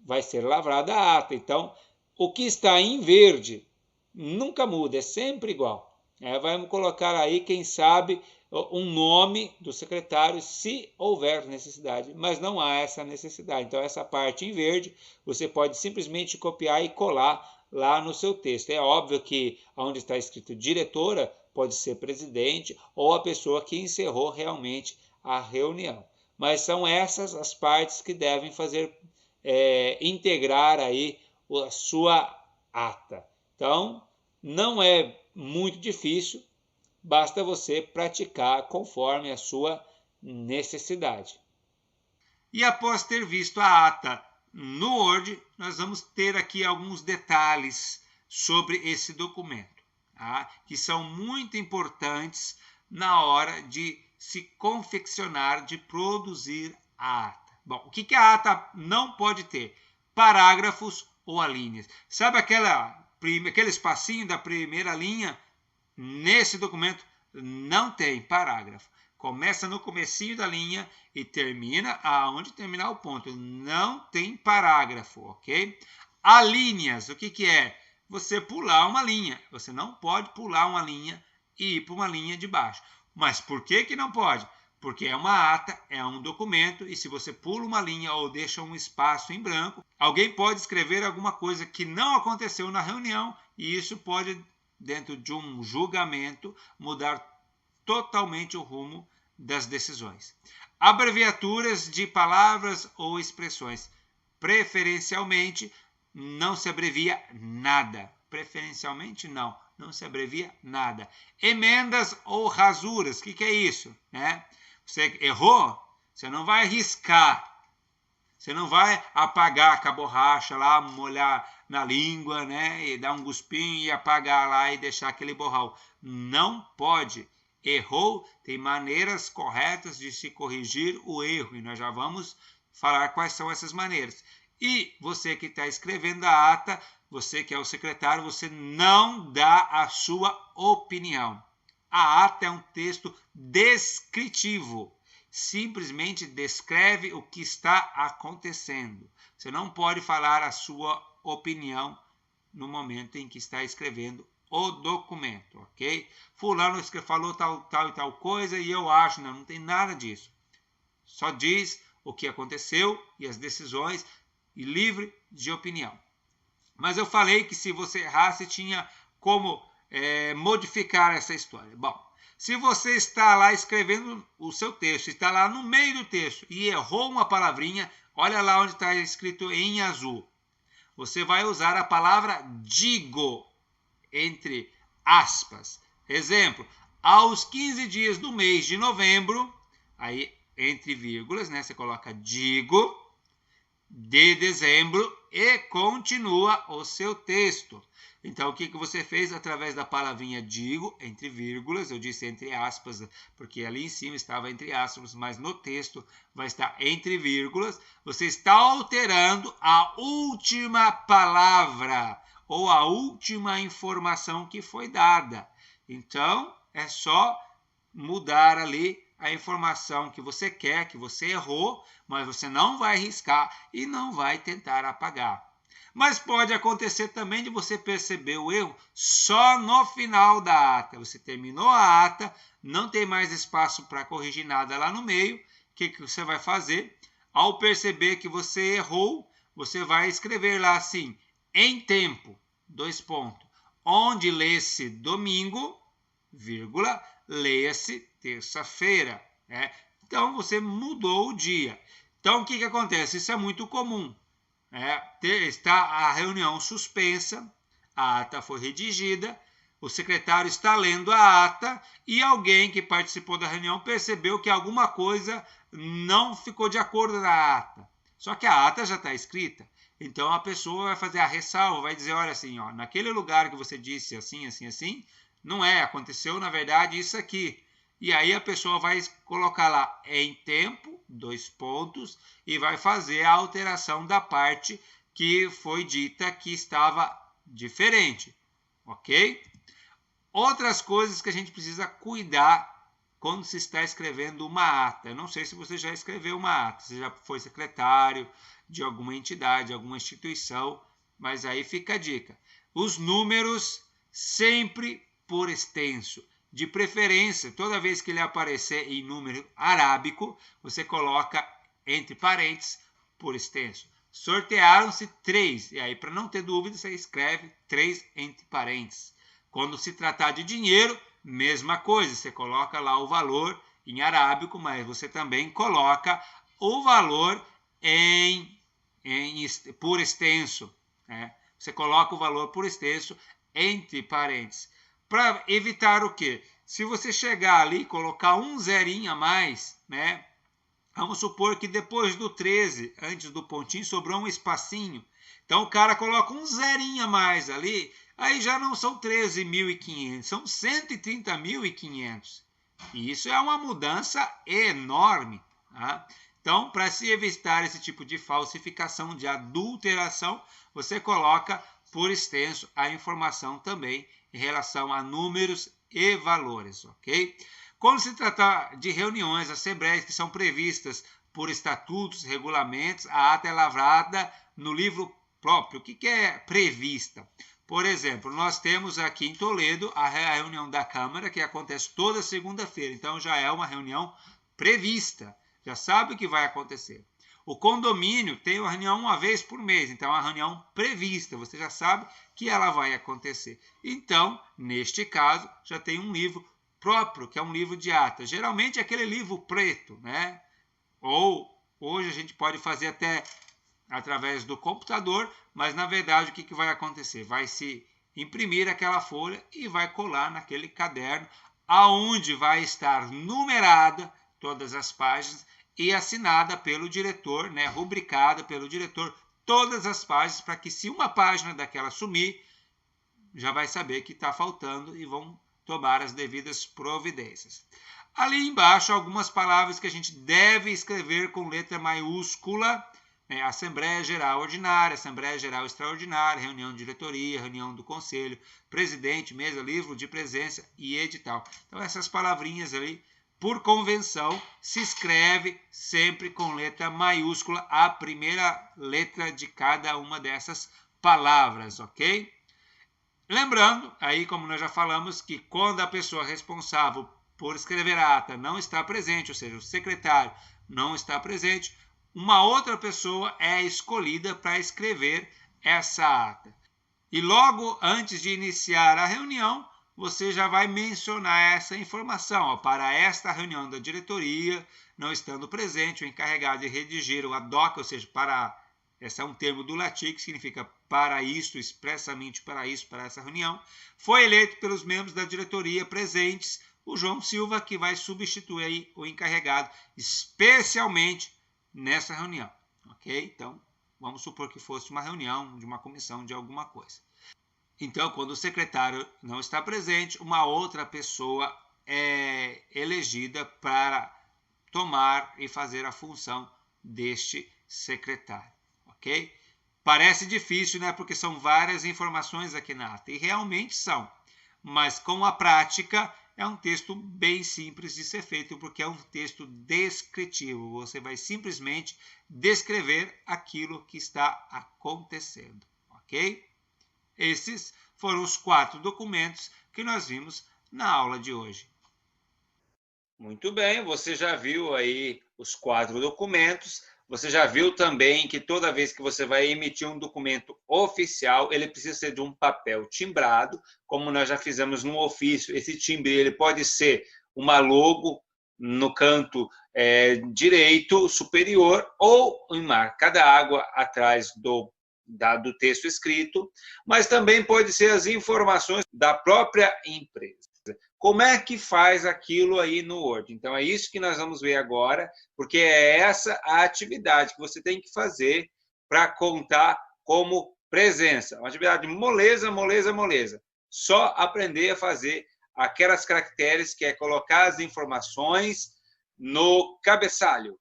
Vai ser lavrada a ata. Então, o que está em verde nunca muda, é sempre igual. Vamos colocar aí, quem sabe, um nome do secretário, se houver necessidade, mas não há essa necessidade. Então, essa parte em verde, você pode simplesmente copiar e colar lá no seu texto. É óbvio que onde está escrito diretora, pode ser presidente ou a pessoa que encerrou realmente a reunião. Mas são essas as partes que devem fazer integrar aí a sua ata. Então, não é muito difícil, basta você praticar conforme a sua necessidade. E após ter visto a ata no Word, nós vamos ter aqui alguns detalhes sobre esse documento, tá? Que são muito importantes na hora de se confeccionar, de produzir a ata. Bom, o que a ata não pode ter? Parágrafos ou alíneas. Sabe aquele espacinho da primeira linha? Nesse documento não tem parágrafo. Começa no comecinho da linha e termina aonde terminar o ponto. Não tem parágrafo, ok? Alíneas, o que é? Você pular uma linha. Você não pode pular uma linha e ir para uma linha de baixo. Mas por que não pode? Porque é uma ata, é um documento, e se você pula uma linha ou deixa um espaço em branco, alguém pode escrever alguma coisa que não aconteceu na reunião, e isso pode, dentro de um julgamento, mudar totalmente o rumo das decisões. Abreviaturas de palavras ou expressões. Preferencialmente, não se abrevia nada. Preferencialmente, não se abrevia nada. Emendas ou rasuras, o que é isso? Você errou, você não vai riscar. Você não vai apagar com a borracha lá, molhar na língua, e dar um guspinho e apagar lá e deixar aquele borral. Não pode. Errou, tem maneiras corretas de se corrigir o erro. E nós já vamos falar quais são essas maneiras. E você que está escrevendo a ata, você que é o secretário, você não dá a sua opinião. A ata é um texto descritivo. Simplesmente descreve o que está acontecendo. Você não pode falar a sua opinião no momento em que está escrevendo o documento, ok? Fulano falou tal e tal coisa e eu acho, não tem nada disso. Só diz o que aconteceu e as decisões e livre de opinião. Mas eu falei que se você errasse, tinha como modificar essa história. Bom, se você está lá escrevendo o seu texto, está lá no meio do texto e errou uma palavrinha, olha lá onde está escrito em azul. Você vai usar a palavra digo, entre aspas. Exemplo, aos 15 dias do mês de novembro, aí entre vírgulas, você coloca digo, de dezembro e continua o seu texto. Então, o que você fez através da palavrinha digo, entre vírgulas, eu disse entre aspas, porque ali em cima estava entre aspas, mas no texto vai estar entre vírgulas. Você está alterando a última palavra ou a última informação que foi dada. Então, é só mudar ali a informação que você quer, que você errou, mas você não vai riscar e não vai tentar apagar. Mas pode acontecer também de você perceber o erro só no final da ata. Você terminou a ata, não tem mais espaço para corrigir nada lá no meio. O que você vai fazer? Ao perceber que você errou, você vai escrever lá assim, em tempo, : onde lê-se domingo, vírgula, leia-se terça-feira. Então, você mudou o dia. Então, o que acontece? Isso é muito comum. Está a reunião suspensa, a ata foi redigida, o secretário está lendo a ata e alguém que participou da reunião percebeu que alguma coisa não ficou de acordo na ata. Só que a ata já está escrita. Então, a pessoa vai fazer a ressalva, vai dizer, olha assim, naquele lugar que você disse assim, assim, assim, não aconteceu, na verdade, isso aqui. E aí a pessoa vai colocar lá em tempo, : e vai fazer a alteração da parte que foi dita que estava diferente, ok? Outras coisas que a gente precisa cuidar quando se está escrevendo uma ata. Eu não sei se você já escreveu uma ata, se já foi secretário de alguma entidade, alguma instituição, mas aí fica a dica. Os números sempre por extenso. De preferência, toda vez que ele aparecer em número arábico, você coloca entre parênteses por extenso. Sortearam-se 3, e aí para não ter dúvida, você escreve 3 entre parênteses. Quando se tratar de dinheiro, mesma coisa, você coloca lá o valor em arábico, mas você também coloca o valor por extenso. Você coloca o valor por extenso entre parênteses. Para evitar o quê? Se você chegar ali e colocar um zerinho a mais, vamos supor que depois do 13, antes do pontinho, sobrou um espacinho. Então o cara coloca um zerinho a mais ali, aí já não são 13.500, são 130.500. E isso é uma mudança enorme. Então, para se evitar esse tipo de falsificação, de adulteração, você coloca por extenso a informação também em relação a números e valores, ok? Quando se tratar de reuniões, assembleias que são previstas por estatutos, regulamentos, a ata é lavrada no livro próprio. O que é prevista? Por exemplo, nós temos aqui em Toledo a reunião da Câmara, que acontece toda segunda-feira. Então, já é uma reunião prevista. Já sabe o que vai acontecer. O condomínio tem uma reunião uma vez por mês, então é uma reunião prevista, você já sabe que ela vai acontecer. Então, neste caso, já tem um livro próprio, que é um livro de ata. Geralmente é aquele livro preto, né? Ou hoje a gente pode fazer até através do computador, mas na verdade o que vai acontecer? Vai se imprimir aquela folha e vai colar naquele caderno, aonde vai estar numerada todas as páginas e assinada pelo diretor, né? Rubricada pelo diretor, todas as páginas, para que se uma página daquela sumir, já vai saber que está faltando e vão tomar as devidas providências. Ali embaixo, algumas palavras que a gente deve escrever com letra maiúscula, né? Assembleia Geral Ordinária, Assembleia Geral Extraordinária, reunião de diretoria, reunião do conselho, presidente, mesa, livro de presença e edital. Então, essas palavrinhas ali, por convenção, se escreve sempre com letra maiúscula, a primeira letra de cada uma dessas palavras, ok? Lembrando, aí como nós já falamos, que quando a pessoa responsável por escrever a ata não está presente, ou seja, o secretário não está presente, uma outra pessoa é escolhida para escrever essa ata. E logo antes de iniciar a reunião, você já vai mencionar essa informação. Ó, para esta reunião da diretoria, não estando presente, o encarregado de redigir o ad hoc, ou seja, para... Esse é um termo do latim que significa para isto, expressamente para isso, para essa reunião. Foi eleito pelos membros da diretoria presentes o João Silva, que vai substituir aí o encarregado, especialmente nessa reunião. Ok? Então, vamos supor que fosse uma reunião de uma comissão de alguma coisa. Então, quando o secretário não está presente, uma outra pessoa é elegida para tomar e fazer a função deste secretário. Ok? Parece difícil, né? Porque são várias informações aqui na ata. E realmente são. Mas com a prática é um texto bem simples de ser feito, porque é um texto descritivo. Você vai simplesmente descrever aquilo que está acontecendo. Ok? Esses foram os 4 documentos que nós vimos na aula de hoje. Muito bem, você já viu aí os 4 documentos. Você já viu também que toda vez que você vai emitir um documento oficial, ele precisa ser de um papel timbrado, como nós já fizemos no ofício. Esse timbre ele pode ser uma logo no canto direito superior ou em marca d'água atrás do texto escrito, mas também pode ser as informações da própria empresa. Como é que faz aquilo aí no Word? Então, é isso que nós vamos ver agora, porque é essa a atividade que você tem que fazer para contar como presença. Uma atividade moleza, moleza, moleza. Só aprender a fazer aquelas caracteres que é colocar as informações no cabeçalho.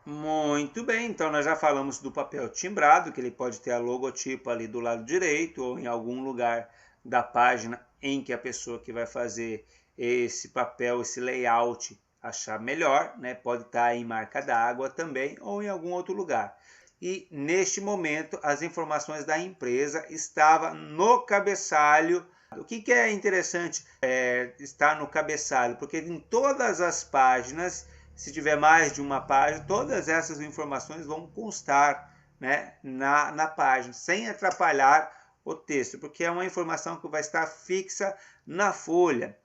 Muito bem, então nós já falamos do papel timbrado, que ele pode ter a logotipo ali do lado direito ou em algum lugar da página em que a pessoa que vai fazer esse papel, esse layout, achar melhor, né? Pode estar em marca d'água também ou em algum outro lugar. E neste momento as informações da empresa estavam no cabeçalho. O que é interessante estar no cabeçalho? Porque em todas as páginas, se tiver mais de uma página, todas essas informações vão constar, né, na página, sem atrapalhar o texto, porque é uma informação que vai estar fixa na folha.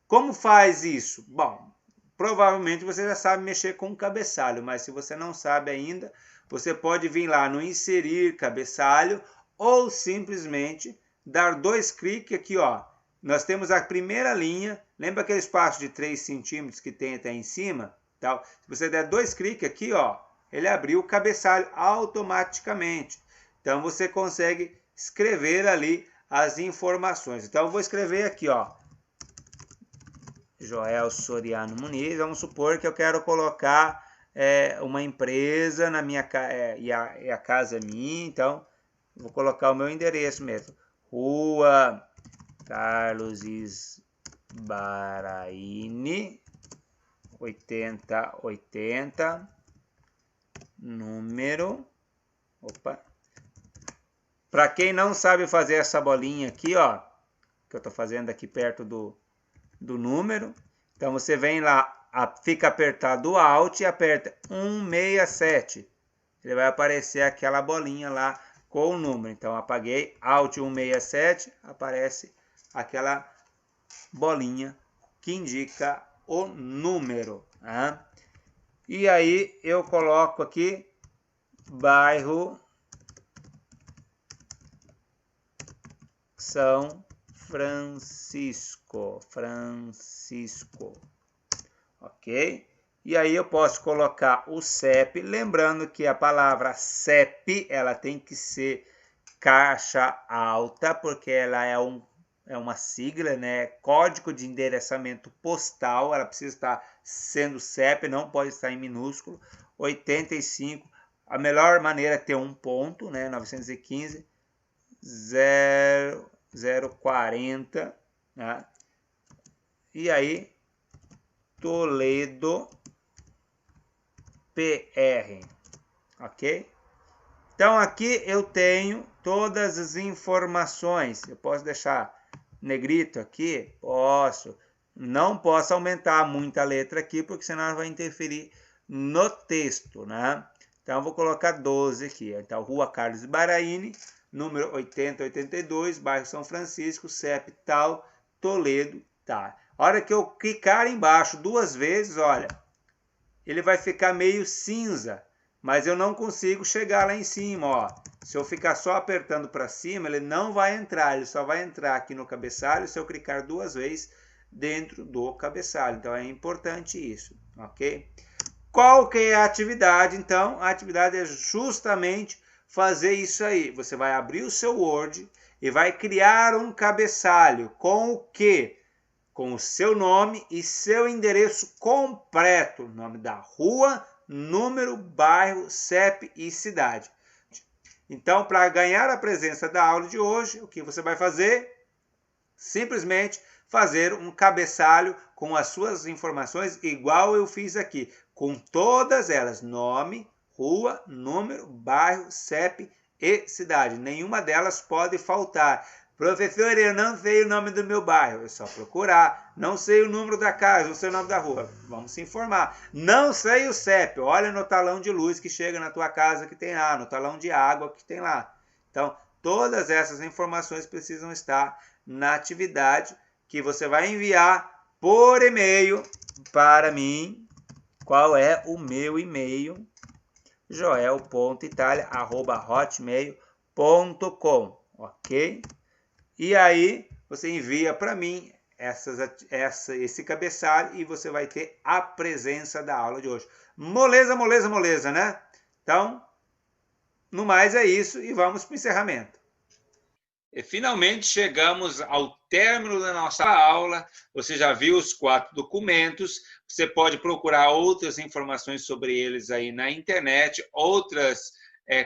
Como faz isso? Bom, provavelmente você já sabe mexer com o cabeçalho, mas se você não sabe ainda, você pode vir lá no inserir cabeçalho ou simplesmente dar 2 cliques aqui, ó. Nós temos a primeira linha, lembra aquele espaço de 3 centímetros que tem até em cima? Tal? Se você der 2 cliques aqui, ó, ele abriu o cabeçalho automaticamente. Então você consegue escrever ali as informações. Então eu vou escrever aqui, ó, Joel Soriano Muniz. Vamos supor que eu quero colocar uma empresa na minha casa, e a casa é minha, então vou colocar o meu endereço mesmo. Rua Carlos Sbaraini, 8080, número... Opa! Para quem não sabe fazer essa bolinha aqui, ó, que eu estou fazendo aqui perto do número, então você vem lá, fica apertado o Alt e aperta 167. Ele vai aparecer aquela bolinha lá com o número. Então apaguei, Alt 167, aparece aquela bolinha que indica o número. Né? E aí eu coloco aqui bairro São Francisco, ok? E aí eu posso colocar o CEP, lembrando que a palavra CEP, ela tem que ser caixa alta, porque ela é uma sigla, né? Código de endereçamento postal, ela precisa estar sendo CEP, não pode estar em minúsculo. 85, a melhor maneira é ter um ponto, né? 915 040, né? E aí Toledo PR, ok? Então aqui eu tenho todas as informações. Eu posso deixar negrito aqui? Posso. Não posso aumentar muita letra aqui, porque senão vai interferir no texto, né? Então eu vou colocar 12 aqui. Então Rua Carlos Baraini, número 8082, bairro São Francisco, CEP tal, Toledo, tá. A hora que eu clicar embaixo 2 vezes, olha, ele vai ficar meio cinza, mas eu não consigo chegar lá em cima, ó. Se eu ficar só apertando para cima, ele não vai entrar, ele só vai entrar aqui no cabeçalho se eu clicar 2 vezes dentro do cabeçalho. Então é importante isso, ok? Qual que é a atividade, então? A atividade é justamente fazer isso aí. Você vai abrir o seu Word e vai criar um cabeçalho com o quê? Com o seu nome e seu endereço completo, nome da rua, número, bairro, CEP e cidade. Então, para ganhar a presença da aula de hoje, o que você vai fazer? Simplesmente fazer um cabeçalho com as suas informações, igual eu fiz aqui, com todas elas, nome, rua, número, bairro, CEP e cidade. Nenhuma delas pode faltar. Professor, eu não sei o nome do meu bairro. É só procurar. Não sei o número da casa, não sei o nome da rua. Vamos se informar. Não sei o CEP. Olha no talão de luz que chega na tua casa que tem lá, no talão de água que tem lá. Então, todas essas informações precisam estar na atividade que você vai enviar por e-mail para mim. Qual é o meu e-mail? joel.italia@hotmail.com, ok? E aí você envia para mim esse cabeçalho e você vai ter a presença da aula de hoje. Moleza, moleza, moleza, né? Então, no mais é isso e vamos para o encerramento. E finalmente chegamos ao término da nossa aula. Você já viu os 4 documentos. Você pode procurar outras informações sobre eles aí na internet, outras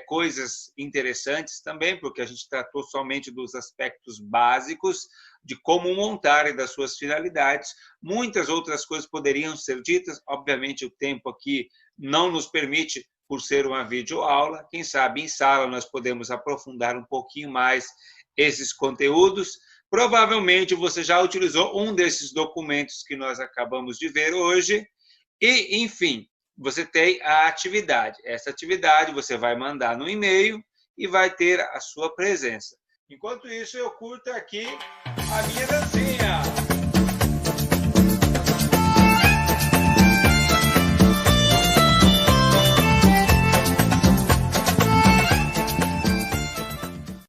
coisas interessantes também, porque a gente tratou somente dos aspectos básicos de como montar e das suas finalidades. Muitas outras coisas poderiam ser ditas. Obviamente, o tempo aqui não nos permite, por ser uma videoaula. Quem sabe em sala nós podemos aprofundar um pouquinho mais esses conteúdos. Provavelmente você já utilizou um desses documentos que nós acabamos de ver hoje. E, enfim, você tem a atividade. Essa atividade você vai mandar no e-mail e vai ter a sua presença. Enquanto isso, eu curto aqui a minha dancinha.